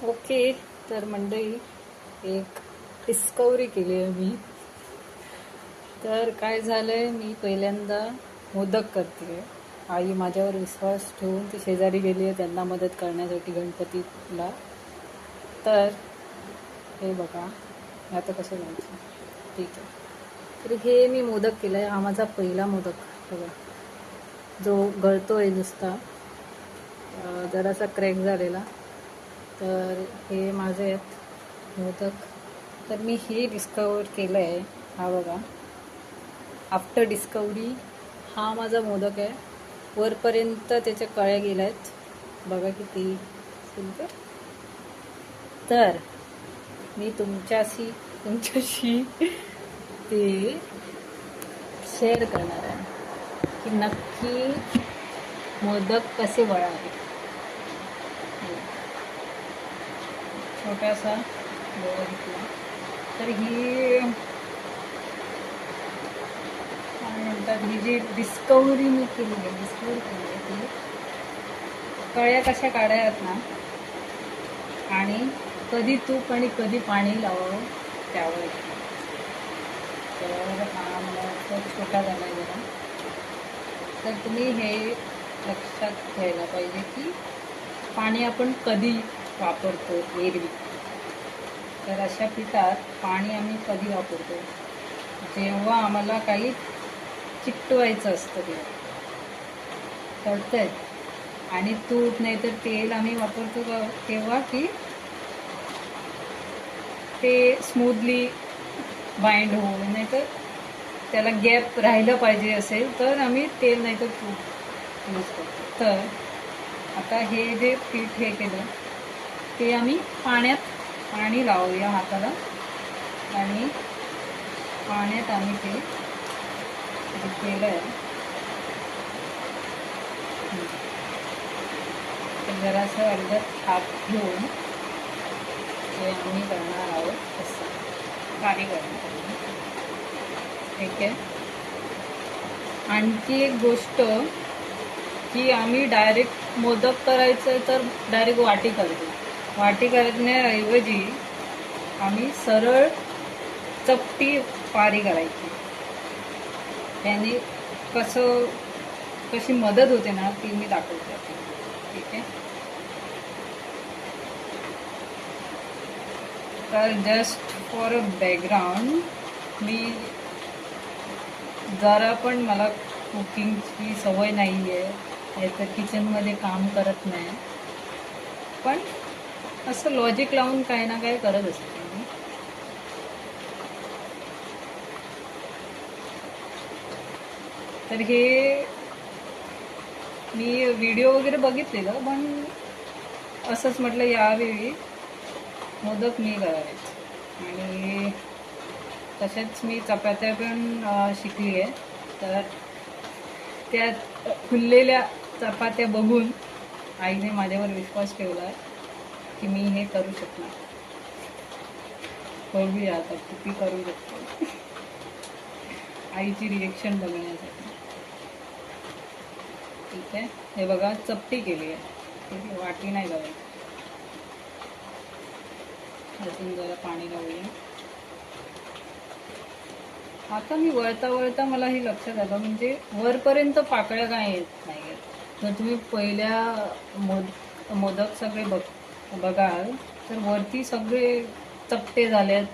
Okay. तर मंडळी, एक डिस्कवरी केली आहे मी. तर काय झालंय, मी पहिल्यांदा मोदक करते. आई माझ्यावर विश्वास ठेवून ती शेजारी गेली आहे त्यांना मदत करण्यासाठी गणपतीला. तर हे बघा, आता कसं जायचं. ठीक आहे. तर हे मी मोदक केलं आहे. हा माझा पहिला मोदक बघा, जो गळतोय नुसता, जरासा क्रॅक झालेला. तर हे माझे आहेत मोदक. तर मी हे डिस्कवर केलं आहे. हा बघा, आफ्टर डिस्कवरी हा माझा मोदक आहे. वरपर्यंत त्याच्या कळ्या गेल्या आहेत बघा किती सुंदर. तर मी तुमच्याशी ते शेअर करणार आहे की नक्की मोदक कसे वळावे. छोटासा गोळा घेतला. तर ही काय म्हणतात, ही जी डिस्कवरी मी केली आहे ती कळ्या कशा काढाव्यात ना, आणि कधी तूप आणि कधी पाणी लावावं त्यावर. तर हा मला छोटा झाला आहे जरा. तर तुम्ही हे लक्षात घ्यायला पाहिजे की पाणी आपण कधी वापरतो एरवी. तर अशा पिठात पाणी आम्ही कधी वापरतो, जेव्हा आम्हाला काही चिकटवायचं असतं तेव्हा. कळतंय. आणि तूप नाही तर तेल आम्ही वापरतो तेव्हा की ते स्मूथली बाइंड होऊ, नाही तर त्याला गॅप राहिलं पाहिजे असेल तर आम्ही तेल नाही तर तूप यूज करतो. तर आता हे जे पीठ हे केलं ते आम्ही पाणी लावूया हाताला, आणि पाण्यात आम्ही ते जे केलं आहे ते जरासं अर्ध्यात हात घेऊन ते आम्ही करणार आहोत असं बारीक करणार. ठीक आहे. आणखी एक गोष्ट की आम्ही डायरेक्ट मोदक करायचं तर डायरेक्ट वाटी करतो. वाटी करण्याऐवजी आम्ही सरळ चपटी पारी करायची. त्याने कशी मदत होते ना ती मी दाखवते. ठीक आहे. तर जस्ट फॉर अ बॅकग्राऊंड, मी जरा पण मला कुकिंगची सवय नाही आहे, तर किचनमध्ये काम करत नाही, पण असं लॉजिक लावून काही ना काही करत असते मी. तर हे मी व्हिडिओ वगैरे बघितलेलं, पण असंच म्हटलं यावेळी मोदक मी करायचे. आणि तसेच मी चपात्या पण शिकली आहे. तर त्या फुललेल्या चपात्या बघून आईने माझ्यावर विश्वास ठेवला आहे की मी हे करू शकणार. बघूया आता किती करू शकतो आईची रिएक्शन बघण्यासाठी. ठीक आहे. हे बघा, चपटी केली आहे. ठीक आहे, वाटी नाही लावायची. अजून जरा पाणी लावूया. आता मी वळता मला हे लक्षात आलं, म्हणजे वरपर्यंत पाकळ्या काय येत नाही. जर तुम्ही पहिल्या मोदक सगळे बघाल तर वरती सगळे चपटे झालेत,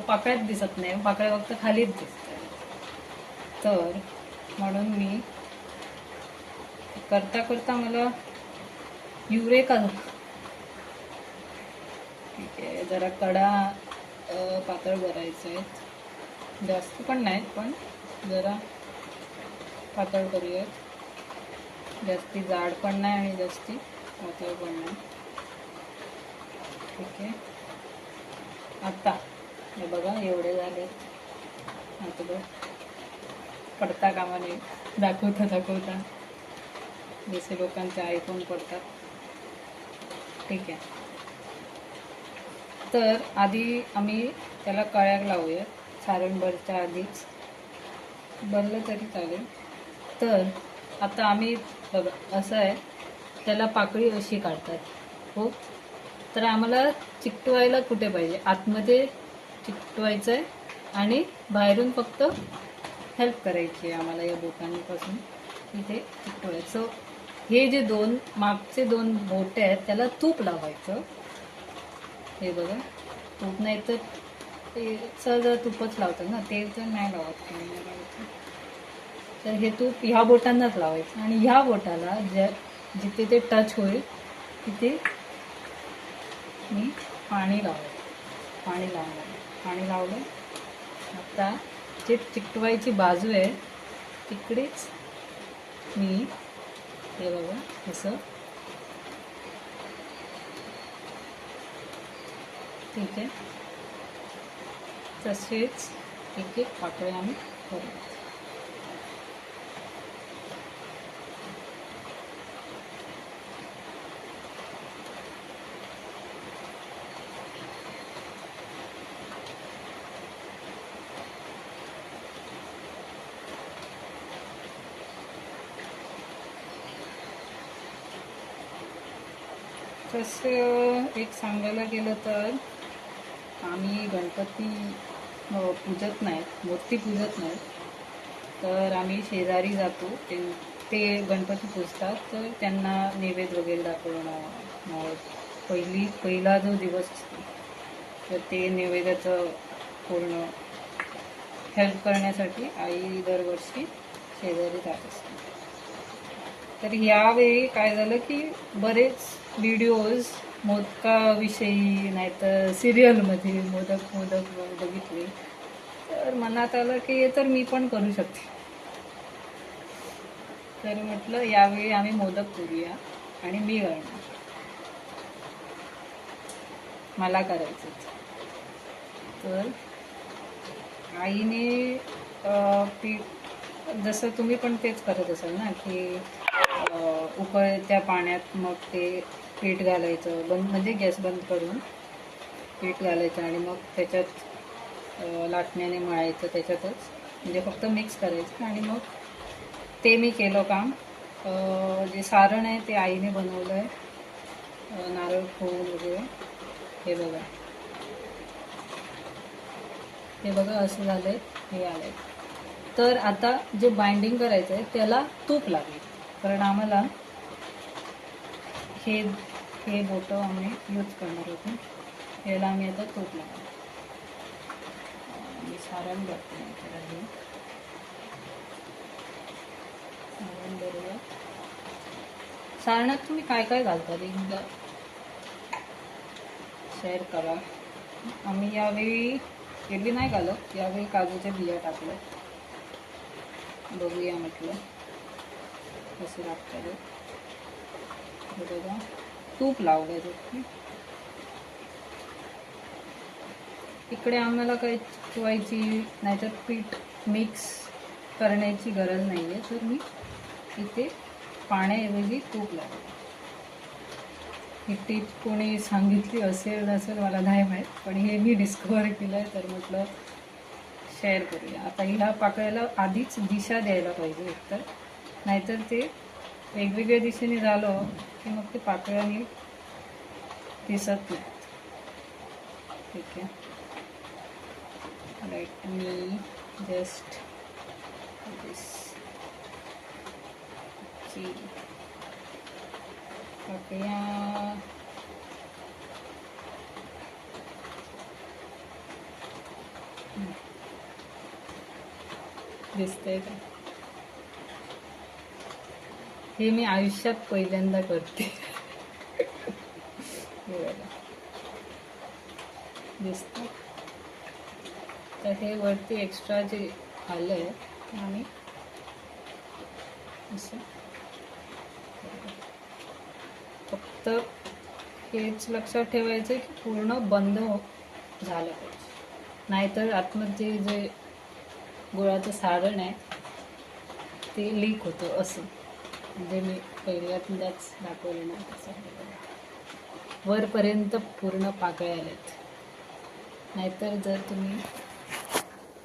पाकळ्यात दिसत नाही. पाकळ्या फक्त खालीच दिसतात. तर म्हणून मी करता मला युरेका. ठीक आहे. जरा कडा पातळ करायचं आहे. जास्त पण नाहीत, पण जरा पातळ करूयात. जास्ती जाड पण नाही आणि जास्ती पातळ पण नाही. ठीक आहे. आता हे बघा एवढे झाले. आता बघ, पडता कामा नये दाखवता जसे लोकांचे आयफोन पडतात. ठीक आहे. तर आधी आम्ही त्याला कळ्या लावूया. सारण भरच्या आधीच भरलं तरी चालेल. तर आता आम्ही बघा, असं आहे, त्याला पाकळी अशी काढतात. हो, तर आम्हाला चिकटवायला कुठे पाहिजे, आतमध्ये चिकटवायचं आहे आणि बाहेरून फक्त हेल्प करायची आहे आम्हाला या बोटांपासून इथे चिकटवायचं. हे जे मागचे दोन बोटे आहेत त्याला तूप लावायचं. हे बघा, तूप नाही तर ते सहज तुपच लावतात ना, ते तर नाही लावत कोणी नाही लावायचं. तर हे तूप ह्या बोटांनाच लावायचं आणि ह्या बोटाला जिथे ते टच होईल तिथे मी पाणी लावलं. आता जे चिकटवायची बाजू आहे तिकडेच मी हे बघा असं, ठीक आहे, तसेच एक एक पाकळी आम्ही करू. तसं एक सांगायला गेलं तर आम्ही गणपती पूजत नाहीत, मूर्ती पूजत नाहीत. तर आम्ही शेजारी जातो, ते गणपती पूजतात, तर त्यांना नैवेद्य वगैरे दाखवणं, पहिला जो दिवस असतो तर ते नैवेद्याचं पूर्ण हेल्प करण्यासाठी आई दरवर्षी शेजारी जात असते. तर यावेळी काय झालं की बरेच व्हिडिओज मोदकाविषयी नाहीतर सिरियलमध्ये मोदक बघितले, तर मनात आलं की हे तर मी पण करू शकते. तर म्हटलं यावेळी आम्ही मोदक करूया आणि मी करणार, मला करायचं. तर आईने पीठ, जसं तुम्ही पण तेच करत असाल ना की उकळत्या पाण्यात मग ते पीठ घालायचं, म्हणजे गॅस बंद करून पीठ घालायचं आणि मग त्याच्यात लाटण्याने मळायचं त्याच्यातच, म्हणजे फक्त मिक्स करायचं. आणि मग ते मी केलं काम. जे सारण आहे ते आईने बनवलं आहे, नारळ फोडून वगैरे. हे बघा असं झालं आहे, हे आलं आहे. तर आता जे बाइंडिंग करायचं आहे त्याला तूप लागेल, कारण आम्हाला हे बोटं आम्ही यूज करणार होतो, याला आम्ही आता तूप लावणार. मी सारण बघते त्याला, हे सारण बरोबर. सारणात तुम्ही काय काय घालता एकदा शेअर करा. आम्ही यावेळी एरवी नाही घालत, यावेळी काजूच्या बिया टाकल्या. बघूया म्हटलं कसं लागतं ते. बघा तूप लावलं आहे. इकडे आम्हाला काही चिकटवायची नाहीतर पीठ मिक्स करण्याची गरज नाही आहे, तर मी इथे पाण्याऐवजी तूप लावलं. ही टीप कोणी सांगितली असेल नसेल मला नाही माहीत, पण हे मी डिस्कवर केलं आहे, तर म्हटलं शेअर करूया. आता ह्या पाकळ्याला आधीच दिशा द्यायला पाहिजे एकतर, नाहीतर ते वेगवेगळ्या दिशेने झालं की मग ते पाकळ्याने दिसत नाही. ठीक आहे, let me just this पाकळ्या दिसतंय का? हे मी आयुष्यात पहिल्यांदा करते. दिसतं. तर हे वरती एक्स्ट्रा जे आलं आहे आणि असं फक्त हेच लक्षात ठेवायचं की पूर्ण बंद झालं पाहिजे, नाहीतर आतमध्ये जे गुळाचं सारण आहे ते लीक होतं. असं म्हणजे मी पहिल्यांदाच दाखवलं ना, तसं वरपर्यंत पूर्ण पाकळ्या आल्यात. नाहीतर जर तुम्ही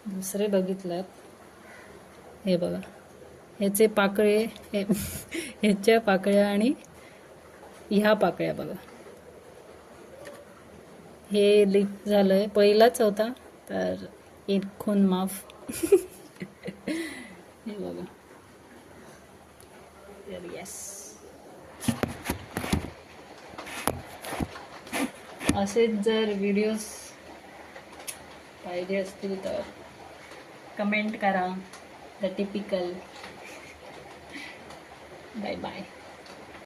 दुसरे बघितलात, हे बघा ह्याचे पाकळे, ह्याच्या पाकळ्या आणि ह्या पाकळ्या बघा, हे लीक झालंय, पहिलाच होता तर एक खून माफ. हे बघा. तर येस, असेच जर व्हिडिओज पाहिजे असतील तर कमेंट करा. The typical. Bye bye.